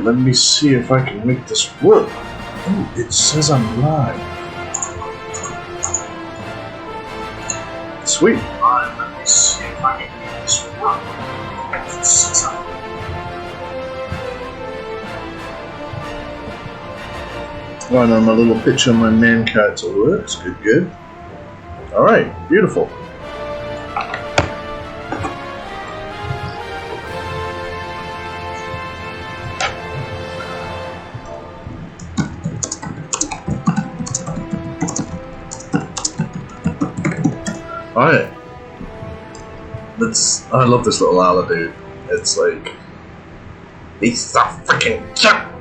Alright, let me see if I can make this work. Oh, it says I'm live. Sweet. Alright, let me see if I can make this work. It says I'm right on my little picture of my main character works. Good, good. Alright, beautiful. Alright. I love this little owl dude. It's like, he's a freaking chuck.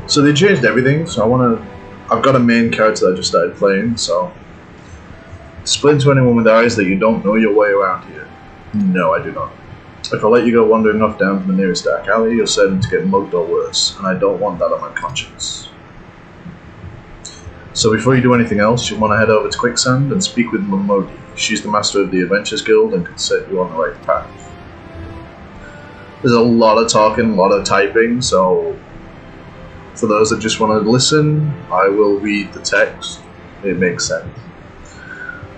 So they changed everything, so I've got a main character that I just started playing, so explain to anyone with eyes that you don't know your way around here. No, I do not. If I let you go wandering off down to the nearest dark alley, you're certain to get mugged or worse, and I don't want that on my conscience. So before you do anything else, you'll want to head over to Quicksand and speak with Momodi. She's the master of the Adventures Guild and can set you on the right path. There's a lot of talking, a lot of typing, so for those that just want to listen, I will read the text. It makes sense.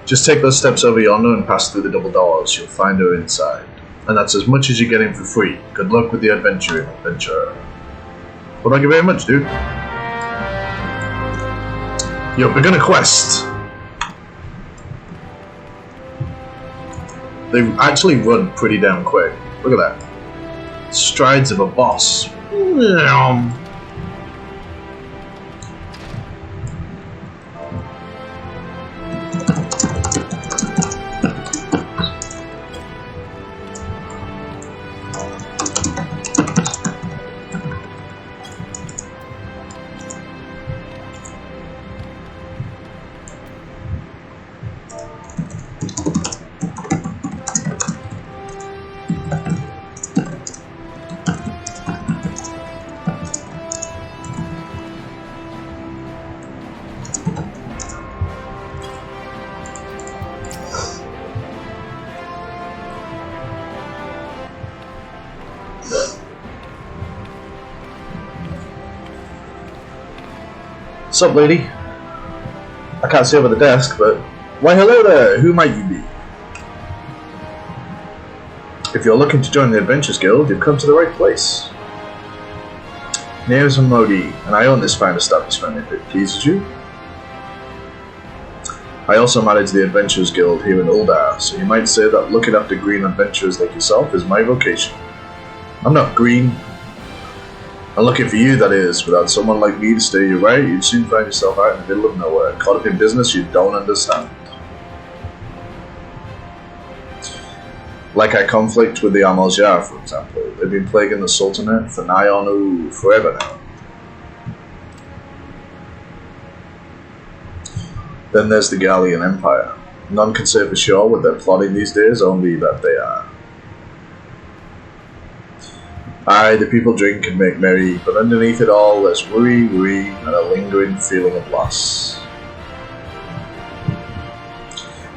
Just take those steps over yonder and pass through the double doors. You'll find her inside. And that's as much as you're getting for free. Good luck with the adventurer. Well, thank you very much, dude. Yo, begin a quest. They actually run pretty damn quick. Look at that. Strides of a boss. Sup, lady? I can't see over the desk, but why hello there, who might you be? If you're looking to join the Adventures Guild, you've come to the right place. Name is Momodi, and I own this fine establishment if it pleases you. I also manage the Adventures Guild here in Uldar, so you might say that looking after green adventurers like yourself is my vocation. I'm not green. I'm looking for you, that is. Without someone like me to steer you right, you'd soon find yourself out in the middle of nowhere, caught up in business you don't understand. Like our conflict with the Amaljar, for example. They've been plaguing the Sultanate for nigh on forever now. Then there's the Gallian Empire. None can say for sure what they're plotting these days, only that they are. Aye, the people drink and make merry, but underneath it all there's worry, and a lingering feeling of loss.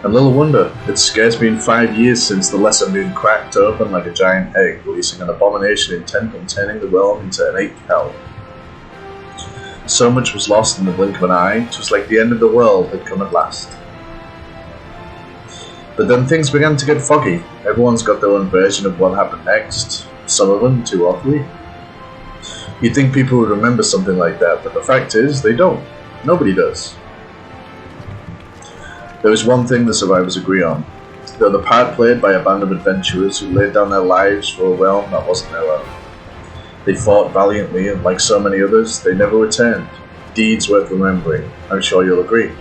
And little wonder, it's scarce been 5 years since the lesser moon cracked open like a giant egg, releasing an abomination intent on turning the realm into an eighth hell. So much was lost in the blink of an eye, 'twas like the end of the world had come at last. But then things began to get foggy. Everyone's got their own version of what happened next. Some of them too awfully. You'd think people would remember something like that, but the fact is, they don't. Nobody does. There is one thing the survivors agree on. They're the part played by a band of adventurers who laid down their lives for a realm that wasn't their own. They fought valiantly, and like so many others, they never returned. Deeds worth remembering, I'm sure you'll agree.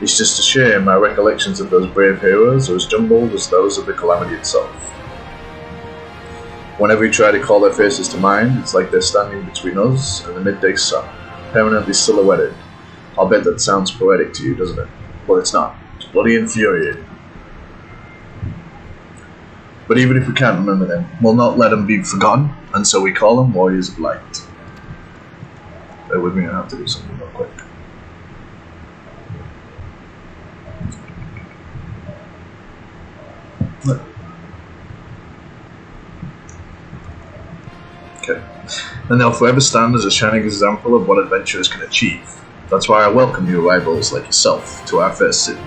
It's just a shame our recollections of those brave heroes are as jumbled as those of the calamity itself. Whenever we try to call their faces to mind, it's like they're standing between us and the midday sun, permanently silhouetted. I'll bet that sounds poetic to you, doesn't it? Well, it's not. It's bloody infuriating. But even if we can't remember them, we'll not let them be forgotten, and so we call them Warriors of Light. Bear with me, I have to do something real quick. Okay. And they'll forever stand as a shining example of what adventurers can achieve. That's why I welcome new arrivals like yourself to our first city.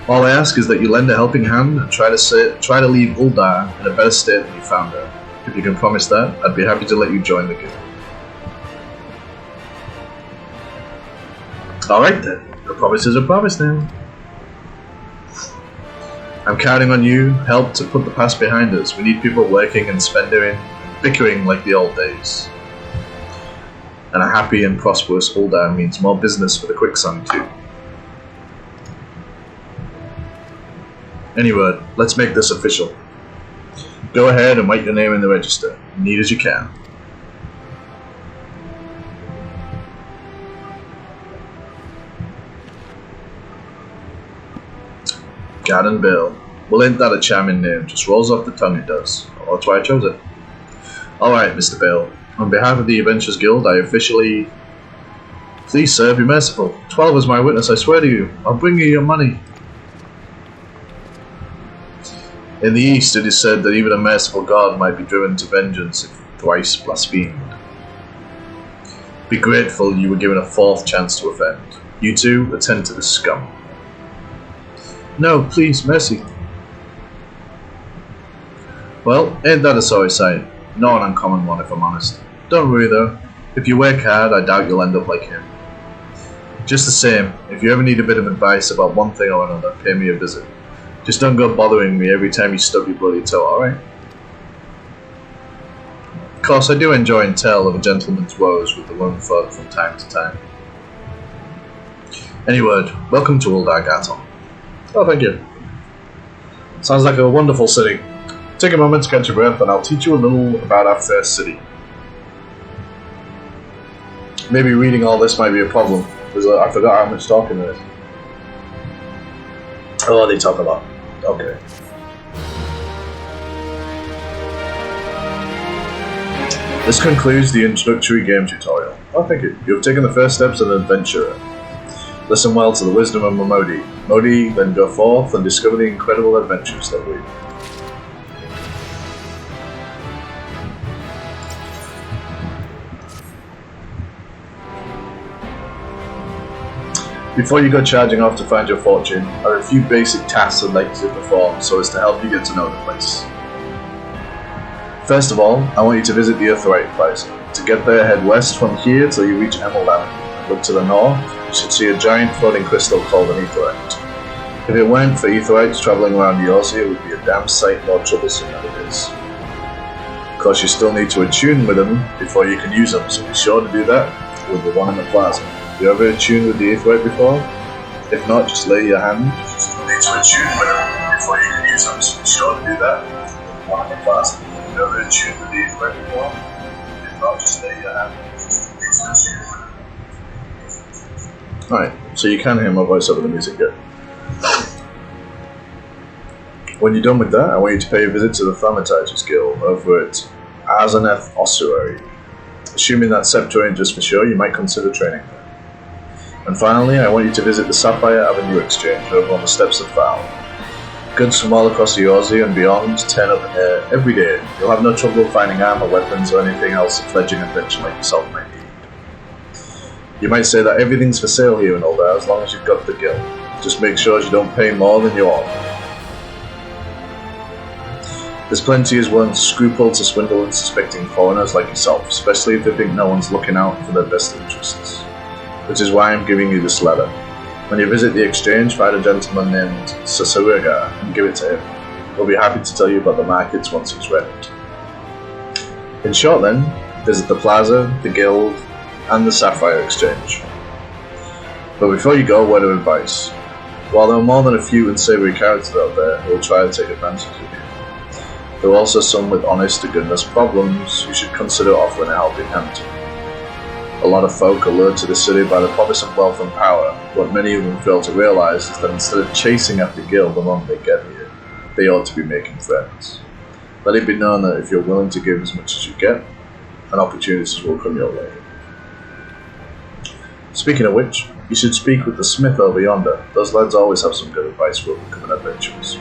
All I ask is that you lend a helping hand and try to leave Uldar in a better state than you found her. If you can promise that, I'd be happy to let you join the guild. Alright then, the promise is a promise now. I'm counting on you, help to put the past behind us. We need people working and spending and bickering like the old days. And a happy and prosperous Uldar means more business for the Quicksand too. Anyway, let's make this official. Go ahead and write your name in the register, neat as you can. Garden Bill. Well, ain't that a charming name? Just rolls off the tongue, it does. Well, that's why I chose it. Alright, Mr. Bale. On behalf of the Adventurers Guild, I officially... Please, sir, be merciful. 12 is my witness, I swear to you. I'll bring you your money. In the East, it is said that even a merciful god might be driven to vengeance if thrice blasphemed. Be grateful you were given a fourth chance to offend. You two, attend to the scum. No, please, mercy. Well, ain't that a sorry sight? Not an uncommon one, if I'm honest. Don't worry though. If you work hard, I doubt you'll end up like him. Just the same, if you ever need a bit of advice about one thing or another, pay me a visit. Just don't go bothering me every time you stub your bloody toe, alright? Of course, I do enjoy and tell of a gentleman's woes with the lone folk from time to time. Anyway, welcome to Uldar Garton. Oh, thank you. Sounds like a wonderful city. Take a moment to catch your breath and I'll teach you a little about our first city. Maybe reading all this might be a problem, because I forgot how much talking there is. Oh, they talk a lot. Okay. This concludes the introductory game tutorial. Oh, thank you. You have taken the first steps of an adventurer. Listen well to the wisdom of Modi. Modi, then go forth and discover the incredible adventures that wait. Before you go charging off to find your fortune, I have a few basic tasks I'd like you to perform so as to help you get to know the place. First of all, I want you to visit the Aetheryte Plaza. To get there, head west from here till you reach Emerald Avenue. Look to the north, you should see a giant floating crystal called an Aetheryte. If it weren't for Aetherites travelling around Eorzea, it would be a damn sight more troublesome than it is. Of course, you still need to attune with them before you can use them, so be sure to do that with the one in the plaza. You ever attuned with the Aetheryte before? If not, just lay your hand. You still need to attune with them before you can use them, so be sure to do that with the one in the plaza. You ever attuned with the Aetheryte before? If not, just lay your hand. Alright, so you can hear my voice over the music good. When you're done with that, I want you to pay a visit to the Thaumaturgers Guild over at Arzaneth Ossuary. Assuming that Scepter ain't just for sure, you might consider training there. And finally, I want you to visit the Sapphire Avenue Exchange over on the steps of Val. Goods from all across Eorzea and beyond turn up here every day. You'll have no trouble finding armor, weapons, or anything else a fledgling adventure like yourself might need. You might say that everything's for sale here in Uldar as long as you've got the guild. Just make sure you don't pay more than you ought. There's plenty as won't scruple to swindle unsuspecting foreigners like yourself, especially if they think no one's looking out for their best interests. Which is why I'm giving you this letter. When you visit the exchange, find a gentleman named Sasawega and give it to him. He'll be happy to tell you about the markets once he's read it. In short then, visit the plaza, the guild, and the Sapphire Exchange. But before you go, a word of advice. While there are more than a few unsavory characters out there who will try to take advantage of you, there are also some with honest-to-goodness problems you should consider offering a helping hand to. A lot of folk are lured to the city by the promise of wealth and power. What many of them fail to realize is that instead of chasing after guild the moment they get here, they ought to be making friends. Let it be known that if you're willing to give as much as you get, an opportunities will come your way. Speaking of which, you should speak with the smith over yonder. Those lads always have some good advice for upcoming adventurers.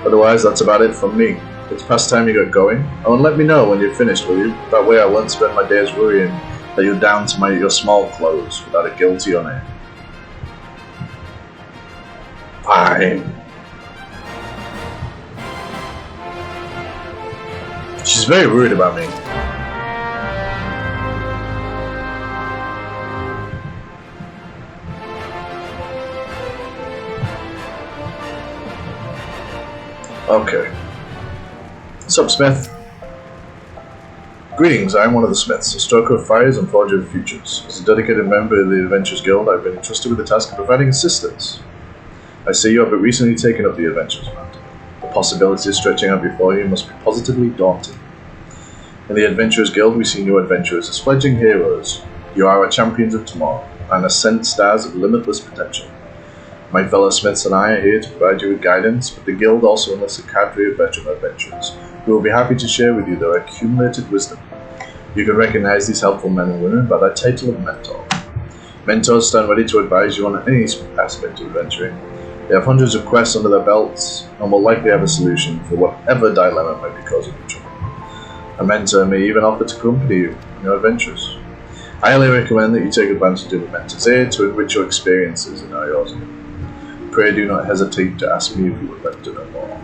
Otherwise, that's about it from me. It's past time you got going. Oh, and let me know when you're finished, will you? That way I won't spend my days worrying that you're down to your small clothes without a guilty on it. Fine. She's very worried about me. Okay. What's up, Smith? Greetings, I am one of the Smiths, a stoker of fires and forger of futures. As a dedicated member of the Adventurers Guild, I've been entrusted with the task of providing assistance. I see you have but recently taken up the Adventures Matter. The possibilities stretching out before you must be positively daunting. In the Adventurers Guild, we see new adventurers as fledgling heroes. You are our champions of tomorrow, and ascent stars of limitless potential. My fellow Smiths and I are here to provide you with guidance, but the Guild also enlists a cadre of veteran adventurers who will be happy to share with you their accumulated wisdom. You can recognize these helpful men and women by their title of Mentor. Mentors stand ready to advise you on any aspect of adventuring. They have hundreds of quests under their belts and will likely have a solution for whatever dilemma might be causing you trouble. A mentor may even offer to accompany you on your adventures. I highly recommend that you take advantage of a mentor's aid to enrich your experiences and know yours. Pray do not hesitate to ask me if you would like to know more.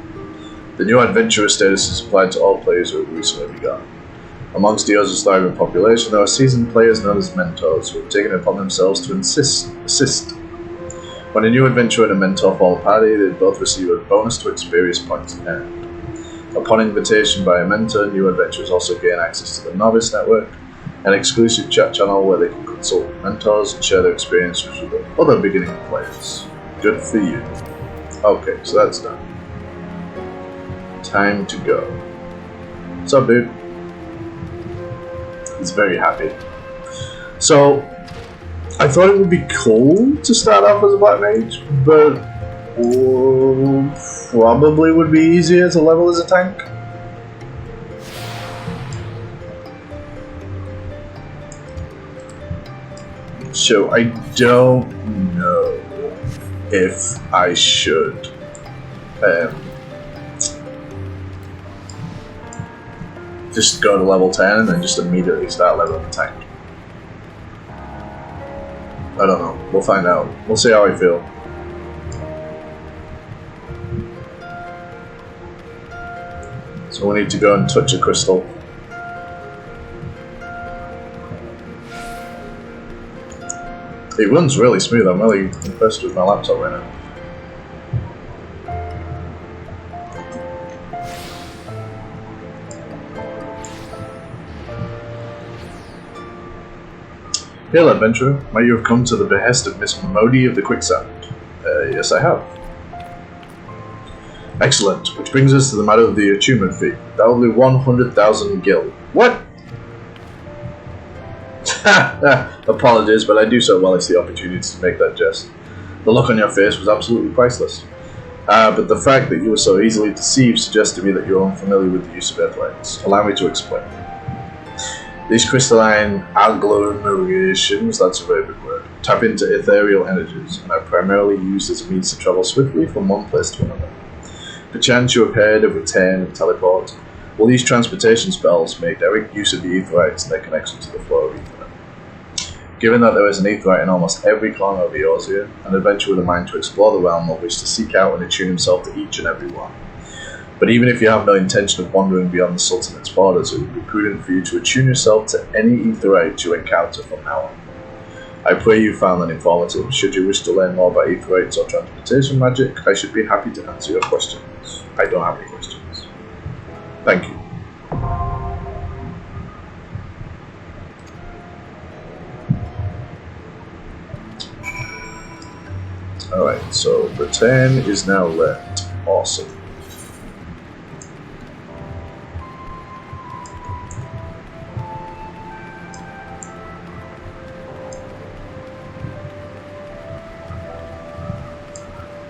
The new adventurer status is applied to all players who have recently begun. Amongst the Oza's thriving population, there are seasoned players known as mentors who have taken it upon themselves to assist. When a new adventurer and a mentor form a party, they both receive a bonus to experience points earned. Upon invitation by a mentor, new adventurers also gain access to the Novice Network, an exclusive chat channel where they can consult mentors and share their experiences with other beginning players. Good for you. Okay, so that's done. Time to go. What's up, dude? He's very happy. So, I thought it would be cool to start off as a Black Mage, but probably would be easier to level as a tank. So, I don't know if I should just go to level 10 and then just immediately start leveling the tank. I don't know. We'll find out. We'll see how I feel. So we need to go and touch a crystal. It runs really smooth. I'm really impressed with my laptop right now. Hail, adventurer. Might you have come to the behest of Miss Modi of the Quicksand? Yes, I have. Excellent. Which brings us to the matter of the attunement fee. That will be 100,000 gil. What? Apologies, but I do so relish the opportunity to make that jest. The look on your face was absolutely priceless. But the fact that you were so easily deceived suggests to me that you're unfamiliar with the use of earthlights. Allow me to explain. These crystalline agglomerations, that's a very big word, tap into ethereal energies and are primarily used as a means to travel swiftly from one place to another. Perchance you have heard of return and teleport. Well, these transportation spells make direct use of the aetherites and their connection to the flow of ether. Given that there is an aetherite in almost every corner of Eorzea, an adventurer with a mind to explore the realm will wish to seek out and attune himself to each and every one. But even if you have no intention of wandering beyond the Sultanate's borders, it would be prudent for you to attune yourself to any aetherites you encounter from now on. I pray you found that informative. Should you wish to learn more about aetherites or transportation magic, I should be happy to answer your questions. I don't have any questions. Thank you. Alright, so return is now left. Awesome.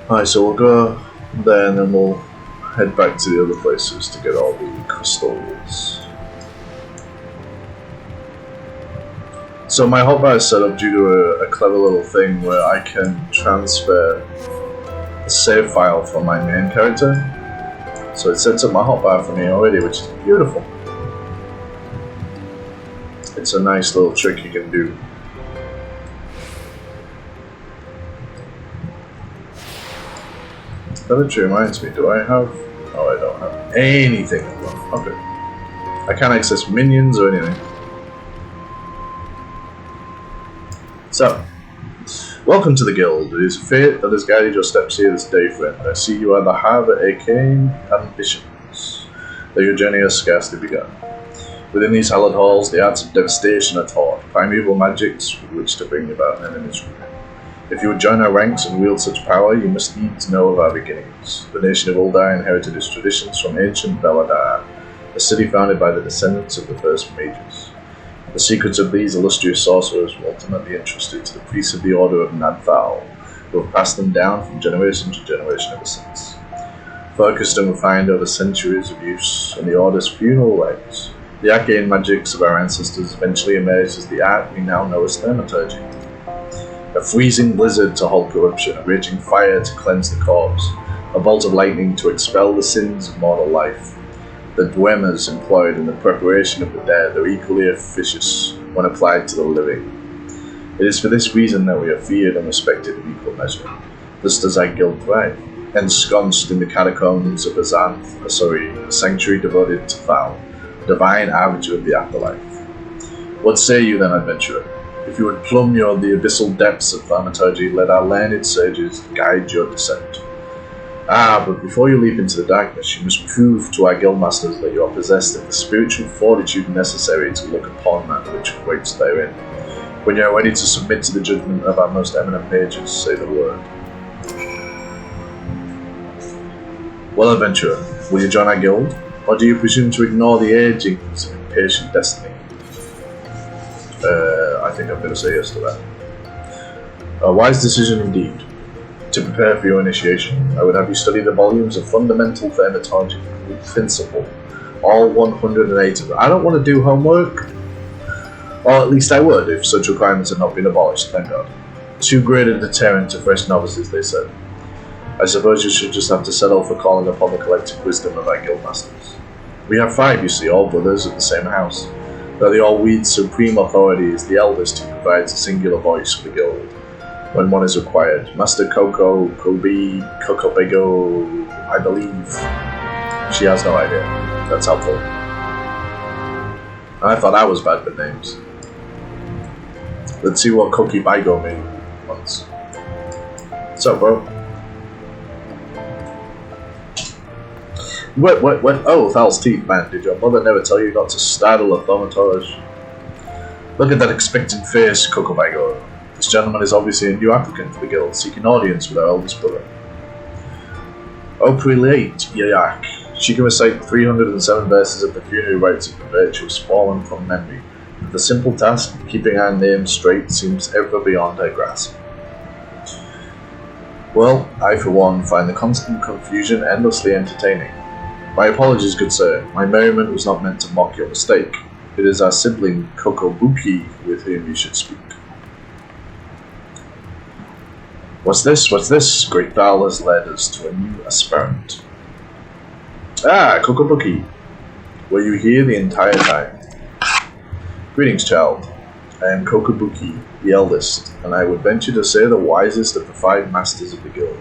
Alright, so we'll go there and then we'll head back to the other places to get all the crystals. So my hotbar is set up due to a clever little thing where I can transfer a save file from my main character So it sets up my hotbar for me already, which is beautiful. It's a nice little trick you can do. That actually reminds me, do I have... Oh, I don't have anything. Okay. I can't access minions or anything. So, welcome to the guild. It is fate that has guided your steps here this day, friend. I see you either have arcane ambitions, though your journey has scarcely begun. Within these hallowed halls, the arts of devastation are taught, primeval magics with which to bring about an enemy's ruin. If you would join our ranks and wield such power, you must needs know of our beginnings. The nation of Uldar inherited its traditions from ancient Beladar, a city founded by the descendants of the first mages. The secrets of these illustrious sorcerers were ultimately entrusted to the priests of the Order of Nadthal, who have passed them down from generation to generation ever since. Focused and refined over centuries of use in the Order's funeral rites, the arcane magics of our ancestors eventually emerged as the art we now know as thaumaturgy. A freezing blizzard to halt corruption, a raging fire to cleanse the corpse, a bolt of lightning to expel the sins of mortal life. The dwemas employed in the preparation of the dead are equally efficacious when applied to the living. It is for this reason that we are feared and respected in equal measure. Thus does our guild thrive, ensconced in the catacombs of Azanth, a sanctuary devoted to Thal, divine arbiter of the afterlife. What say you then, adventurer? If you would plumb the abyssal depths of thaumaturgy, let our learned sages guide your descent. But before you leap into the darkness, you must prove to our guildmasters that you are possessed of the spiritual fortitude necessary to look upon that which awaits therein. When you are ready to submit to the judgment of our most eminent mages, say the word. Well, adventurer, will you join our guild? Or do you presume to ignore the urgings of impatient destiny? I think I'm going to say yes to that. A wise decision indeed. To prepare for your initiation, I would have you study the volumes of fundamental thaumaturgy principle, all 108 of them. I don't want to do homework, or at least I would if such requirements had not been abolished, thank God. Too great a deterrent to fresh novices, they said. I suppose you should just have to settle for calling upon the collective wisdom of our guildmasters. We have 5, you see, all brothers of the same house, though the all-weed supreme authority is the eldest who provides a singular voice for the guild when one is required. Master Coco, Kobe, Kokobego, I believe. She has no idea. That's helpful. I thought I was bad with names. Let's see what Koki Baigo means once. What's up, bro? What? Oh, Thal's teeth, man. Did your mother never tell you not to startle a thaumaturge? Look at that expectant face, Kokobaigo. This gentleman is obviously a new applicant for the guild, seeking audience with our eldest brother. O prelate, Yayak. She can recite 307 verses of the funerary rites of the virtuous fallen from memory. The simple task of keeping our name straight seems ever beyond her grasp. Well, I for one find the constant confusion endlessly entertaining. My apologies, good sir. My merriment was not meant to mock your mistake. It is our sibling Kokobuki with whom you should speak. What's this? Great Thal has led us to a new aspirant. Ah, Kokobuki. Were you here the entire time? Greetings, child. I am Kokobuki, the eldest, and I would venture to say the wisest of the 5 masters of the guild.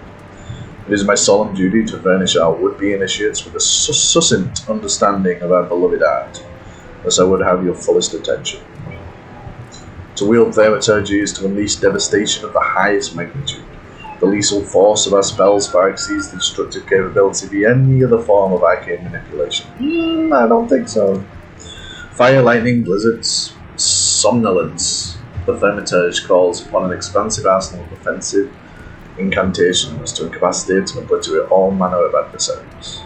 It is my solemn duty to furnish our would-be initiates with a succinct understanding of our beloved art, thus I would have your fullest attention. To wield thaumaturgy is to unleash devastation of the highest magnitude. The lethal force of our spells far exceeds the destructive capability of any other form of arcane manipulation. I don't think so. Fire, lightning, blizzards, somnolence. The thaumaturge calls upon an expansive arsenal of offensive incantations to incapacitate and obliterate all manner of adversaries.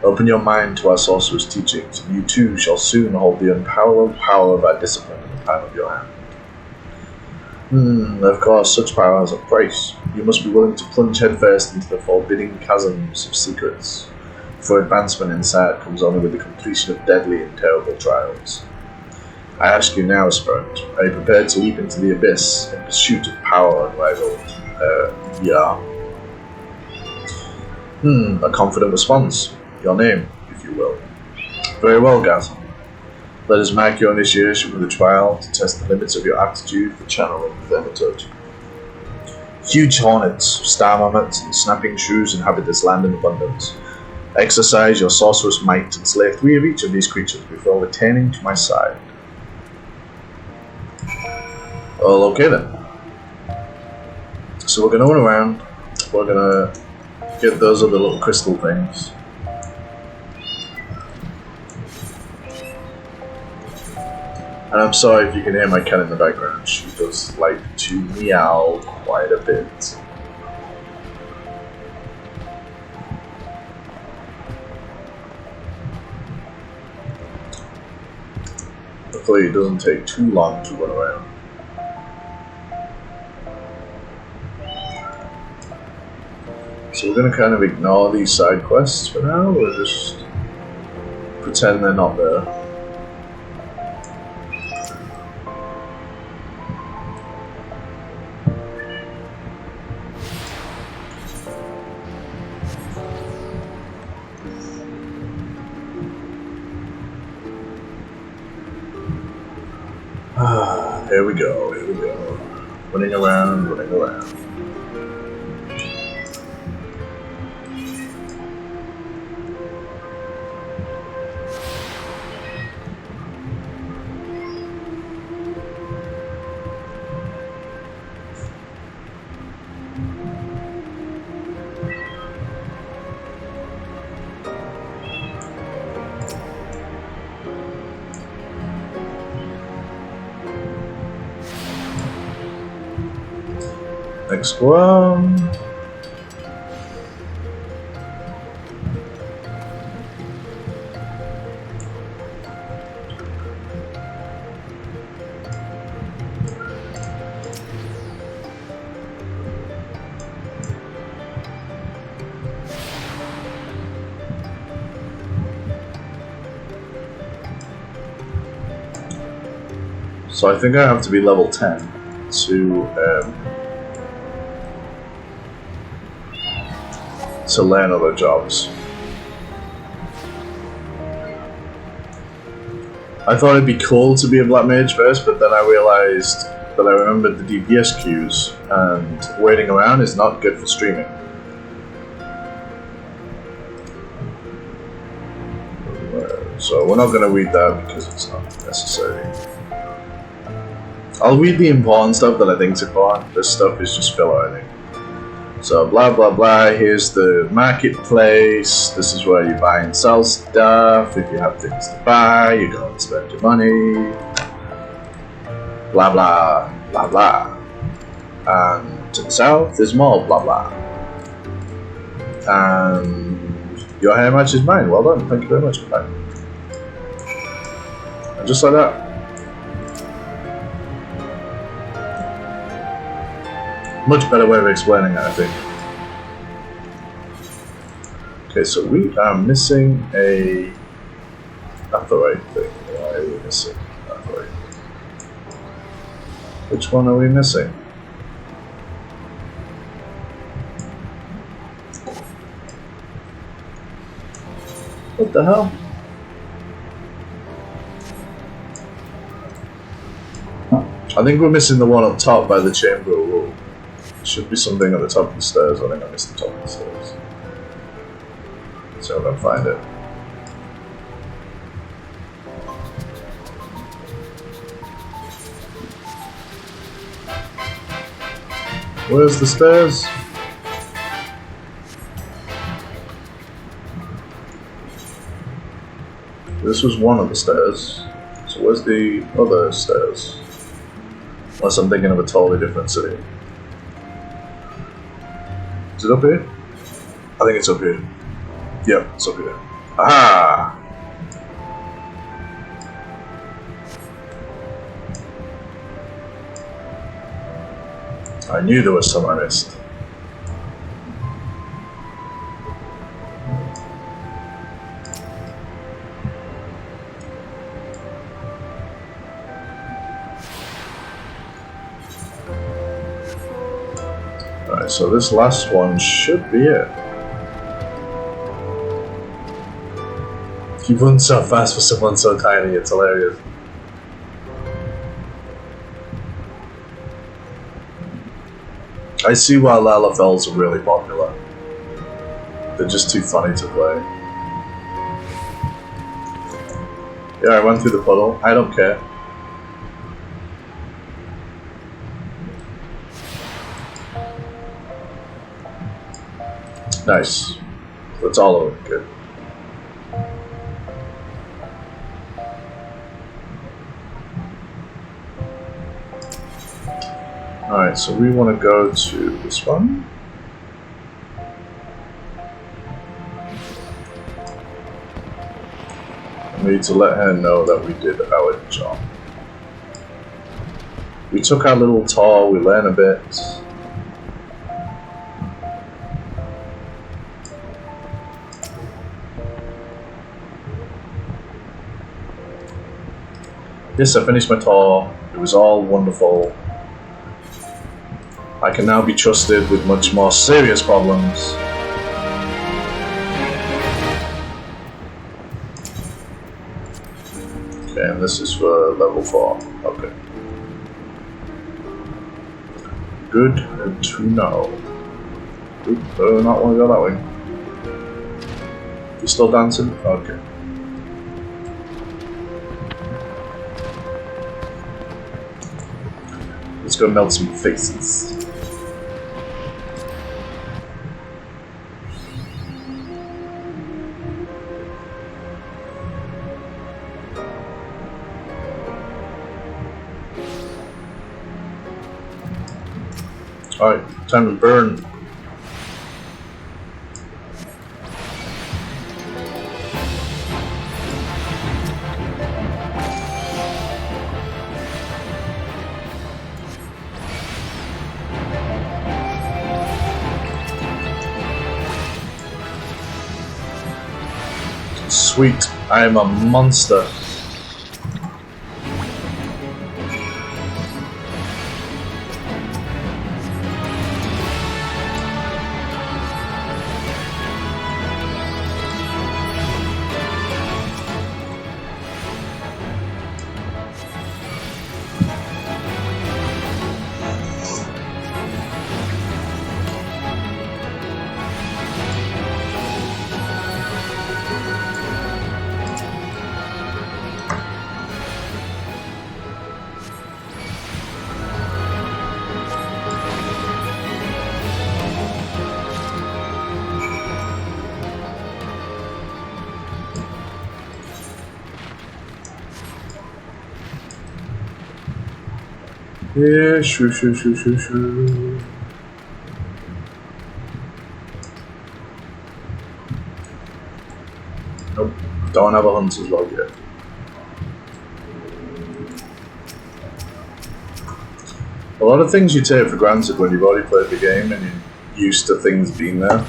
Open your mind to our sorcerer's teachings, and you too shall soon hold the unparalleled power of our discipline in the palm of your hand. Of course, such power has a price. You must be willing to plunge headfirst into the forbidding chasms of secrets, for advancement inside comes only with the completion of deadly and terrible trials. I ask you now, aspirant, are you prepared to leap into the abyss in pursuit of power unrivaled? Yeah. A confident response. Your name, if you will. Very well, Gaz. Let us mark your initiation with a trial to test the limits of your aptitude for channeling thaumaturgy. Huge hornets, star mammoths, and snapping shrews inhabit this land in abundance. Exercise your sorcerous might and slay 3 of each of these creatures before returning to my side. Well, okay then. So we're going to run around. We're going to get those other little crystal things. And I'm sorry if you can hear my cat in the background. She does like to meow quite a bit. Hopefully it doesn't take too long to run around. So we're going to kind of ignore these side quests for now. We'll just pretend they're not there. Here we go, here we go. Running around, running around. Next one. So I think I have to be level 10 to land other jobs. I thought it'd be cool to be a black mage first, but then I realized that I remembered the DPS queues, and waiting around is not good for streaming. So we're not going to read that because it's not necessary. I'll read the important stuff that I think is important. This stuff is just filler, I think. So blah blah blah, here's the marketplace, this is where you buy and sell stuff. If you have things to buy, you go and spend your money. Blah blah, blah blah. And to the south is more blah blah. And your hair matches mine, well done, thank you very much. Bye. And just like that. Much better way of explaining it, I think. Okay, so we are missing a Athorite thing. Why are we missing Athorite? Which one are we missing? What the hell? I think we're missing the one up top by the chamber wall. Should be something at the top of the stairs. I think I missed the top of the stairs. So I'm gonna find it. Where's the stairs? This was one of the stairs. So where's the other stairs? Unless I'm thinking of a totally different city. Is it up here? I think it's up here. Yep, it's up here. Aha! I knew there was some I missed. So this last one should be it. He runs so fast for someone so tiny, it's hilarious. I see why Lalafels are really popular. They're just too funny to play. Yeah, I went through the puddle. I don't care. Nice. That's all over. Good. Alright, so we want to go to this one. We need to let her know that we did our job. We took our little tour, we learned a bit. Yes, I finished my tour. It was all wonderful. I can now be trusted with much more serious problems. Okay, and this is for level 4. Okay. Good to know. Oop, not want to go that way. You still dancing? Okay. Let's go melt some faces. Alright, time to burn. Sweet, I am a monster. Yeah, shoo. Nope, don't have a hunter's log yet. A lot of things you take for granted when you've already played the game and you're used to things being there.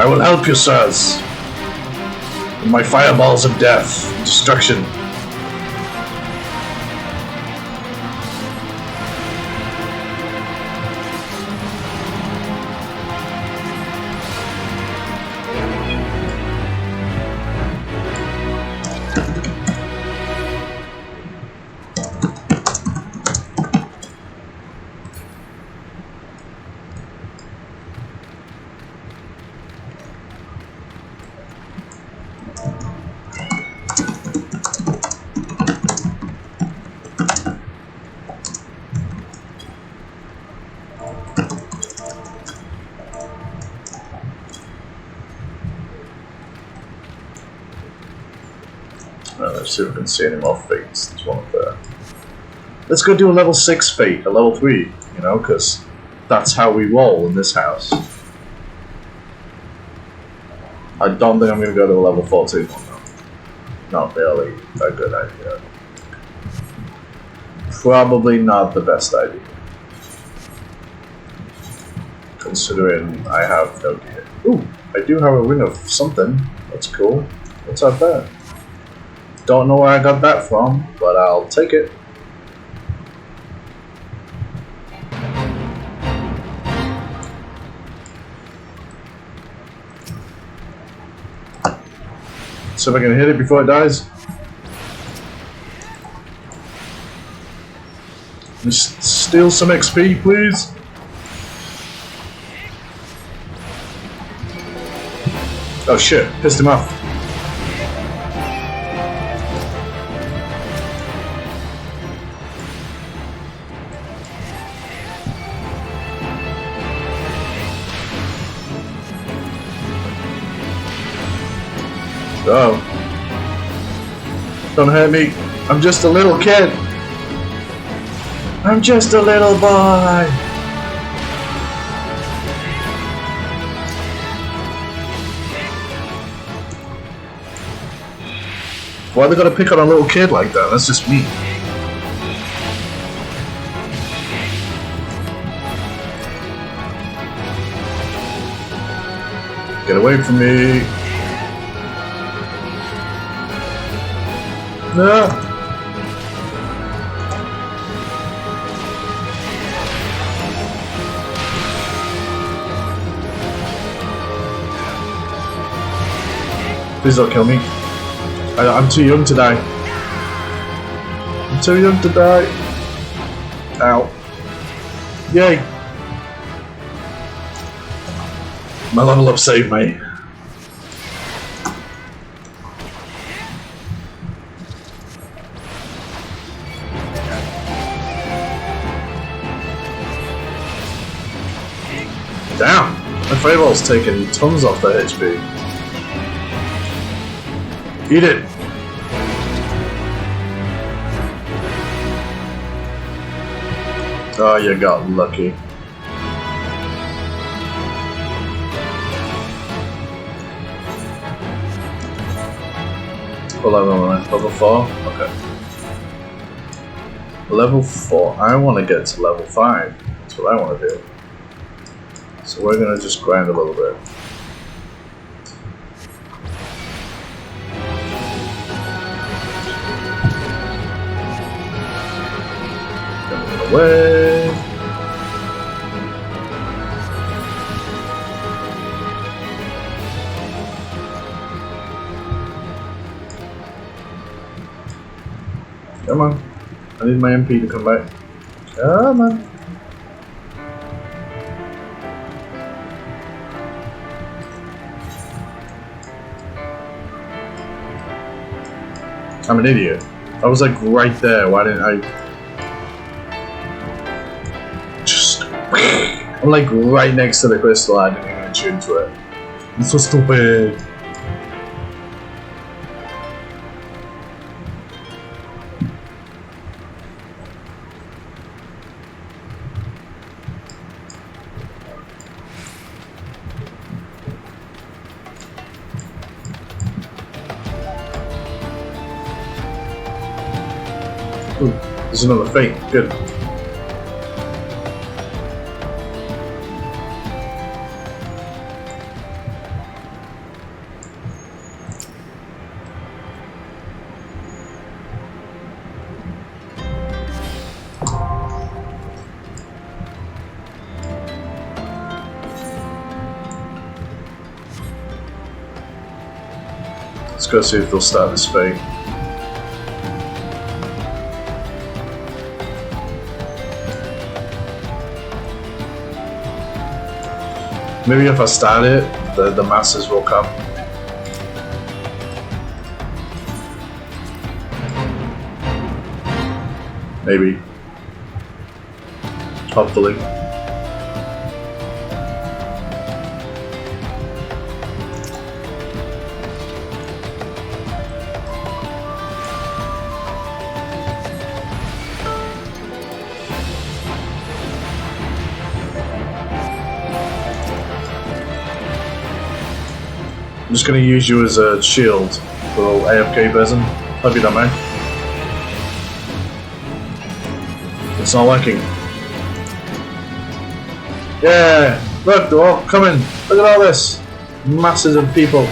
I will help you, sirs. In my fireballs of death and destruction. Let's see if we can see any more fates. There's one up there. Let's go do a level 6 fate, a level 3, you know, because That's how we roll in this house. I don't think I'm going to go to a level 14 one though. Not really a good idea. Probably not the best idea. Considering I have no gear. Ooh, I do have a ring of something. That's cool. What's up there? Don't know where I got that from, but I'll take it. So if I can hit it before it dies. Just steal some XP, please. Oh shit, pissed him off. Oh. Don't hurt me. I'm just a little kid. I'm just a little boy. Why they gotta pick on a little kid like that? That's just mean. Get away from me. No. Please don't kill me. I'm too young to die. I'm too young to die. Ow. Yay. My level up saved me. Damn! My fireball's taking tons off their HP. Eat it! Oh, you got lucky. What level am I? Level 4? Okay. Level 4. I want to get to level 5. That's what I want to do. So we're going to just grind a little bit. Away. Come on. I need my MP to come back. Come on. I'm an idiot. I was like right there. Why didn't I? I'm like right next to the crystal. I didn't even tune to it. I'm so stupid. Ooh, there's another fate. Good. Let's go see if they'll start this fate. Maybe if I start it, the masses will come. Maybe. Hopefully. I'm just going to use you as a shield for a little AFK person. Hope you don't mind. It's not working. Yeah! Look, they're all coming! Look at all this! Masses of people.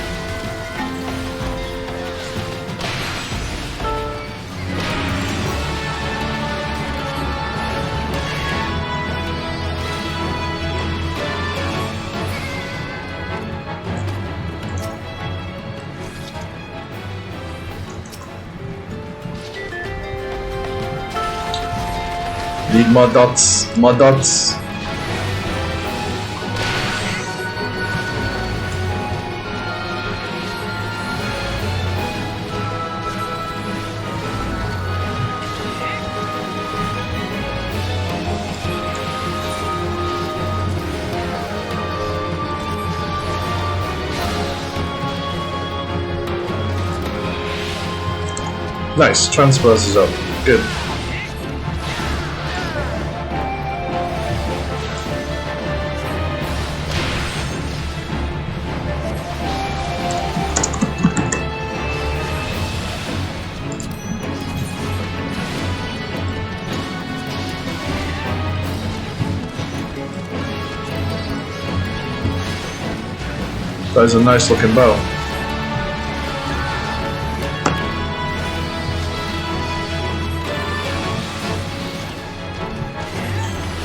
Need more dots, more dots. Nice, transpose is up. Good. That is a nice looking bow.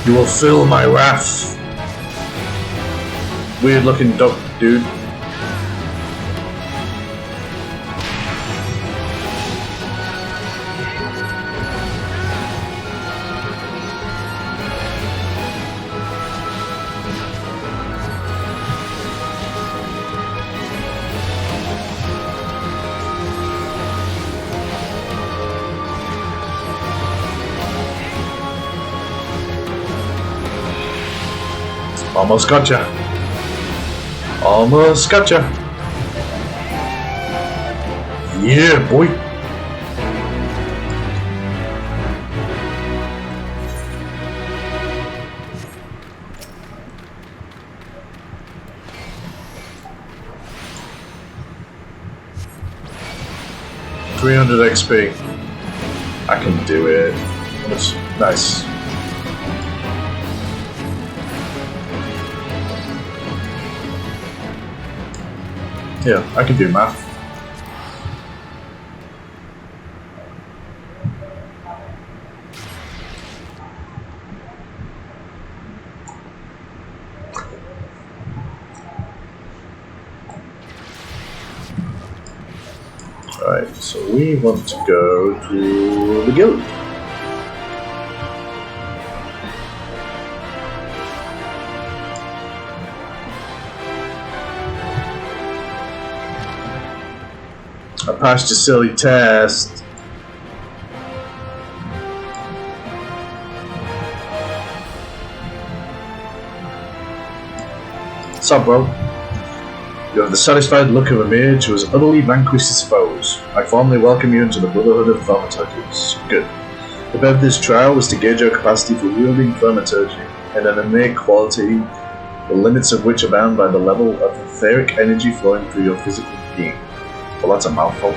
You will feel my wrath. Weird looking duck, dude. Almost gotcha. Almost gotcha. Yeah, boy. $300 XP. I can do it. That's nice. Yeah, I can do math. Alright, so we want to go to the guild. I passed your silly test. What's up, bro? You have the satisfied look of a mage who has utterly vanquished his foes. I formally welcome you into the Brotherhood of Thaumaturges. Good. The purpose of this trial was to gauge your capacity for wielding thaumaturgy, and an innate quality, the limits of which are bound by the level of etheric energy flowing through your physical being. Well, that's a mouthful.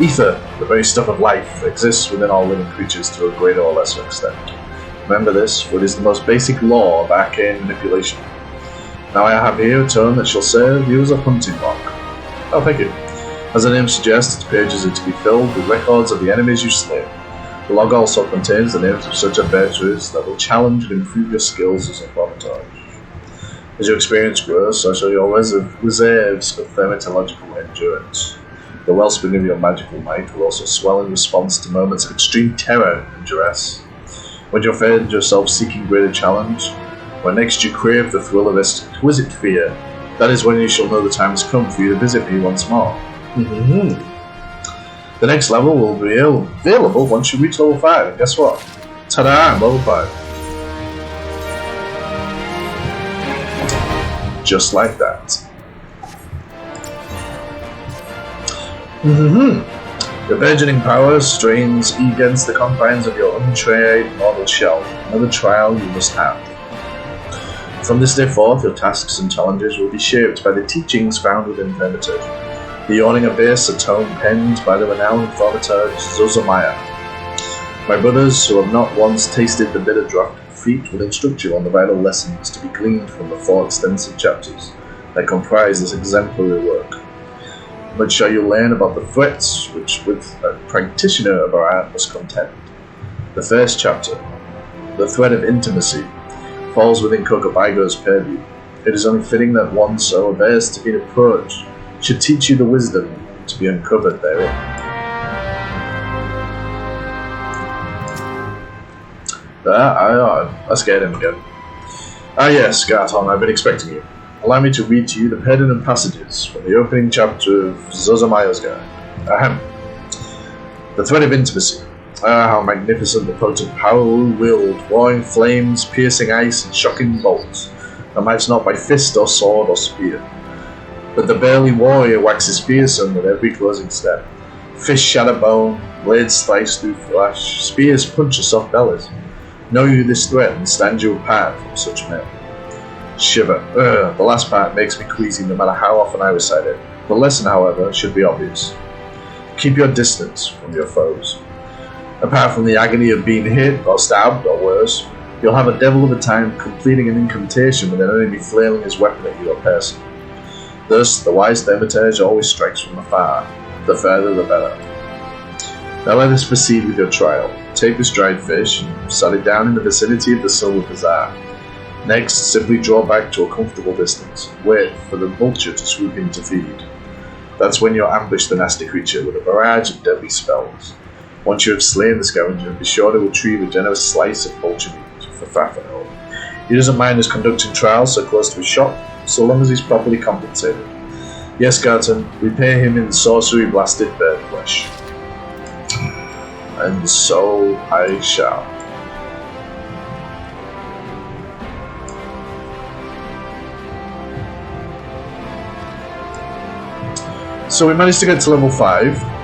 Ether, the very stuff of life, exists within all living creatures to a greater or lesser extent. Remember this, for it is the most basic law of arcane manipulation. Now I have here a tome that shall serve you as a hunting log. Oh, thank you. As the name suggests, its pages are to be filled with records of the enemies you slay. The log also contains the names of such adventurers that will challenge and improve your skills as a thaumaturge. As your experience grows, so shall your reserves of thaumatological endurance. The wellspring of your magical might will also swell in response to moments of extreme terror and duress. When you find yourself seeking greater challenge, when next you crave the thrill of exquisite fear, that is when you shall know the time has come for you to visit me once more. The next level will be available once you reach level 5, and guess what? Ta-da! I'm level 5. Just like that. Your burgeoning power strains against the confines of your untried mortal shell. Another trial you must have. From this day forth, your tasks and challenges will be shaped by the teachings found within Hermitage. The Yawning Abyss, a tome penned by the renowned thaumaturge Zozomaya. My brothers, who have not once tasted the bitter draught of defeat, will instruct you on the vital lessons to be gleaned from the 4 extensive chapters that comprise this exemplary work. Much shall you learn about the threats which, with a practitioner of our art, must contend. The first chapter, the threat of intimacy, falls within Kokobaigo's purview. It is only fitting that one so averse to being approached should teach you the wisdom to be uncovered therein. I scared him again. Ah yes, Garton, I've been expecting you. Allow me to read to you the pertinent passages from the opening chapter of Zozomaya's Guide. Ahem. The threat of intimacy. Ah, how magnificent the potent power we wield, warring flames, piercing ice, and shocking bolts, that match not by fist or sword or spear. But the burly warrior waxes fearsome with every closing step. Fists shatter bone, blades slice through flesh, spears punch soft bellies. Know you this threat and stand you apart from such men. Shiver. The last part makes me queasy no matter how often I recite it. The lesson, however, should be obvious. Keep your distance from your foes. Apart from the agony of being hit or stabbed or worse, you'll have a devil of a time completing an incantation with an enemy flailing his weapon at your person. Thus, the wise Hermitage always strikes from afar. The further the better. Now let us proceed with your trial. Take this dried fish and set it down in the vicinity of the Silver Bazaar. Next, simply draw back to a comfortable distance. Wait for the vulture to swoop in to feed. That's when you'll ambush the nasty creature with a barrage of deadly spells. Once you have slain the scavenger, be sure to retrieve a generous slice of vulture meat for Fafnir. He doesn't mind us conducting trials so close to his shop, so long as he's properly compensated. Yes, Garton, repay him in sorcery-blasted bird flesh. And so I shall. So we managed to get to level 5.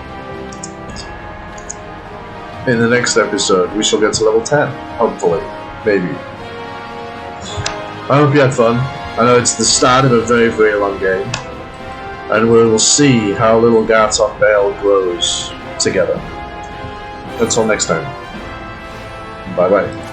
In the next episode, we shall get to level 10. Hopefully. Maybe. I hope you had fun. I know it's the start of a very, very long game. And we will see how little Garton Vale grows together. Until next time. Bye-bye.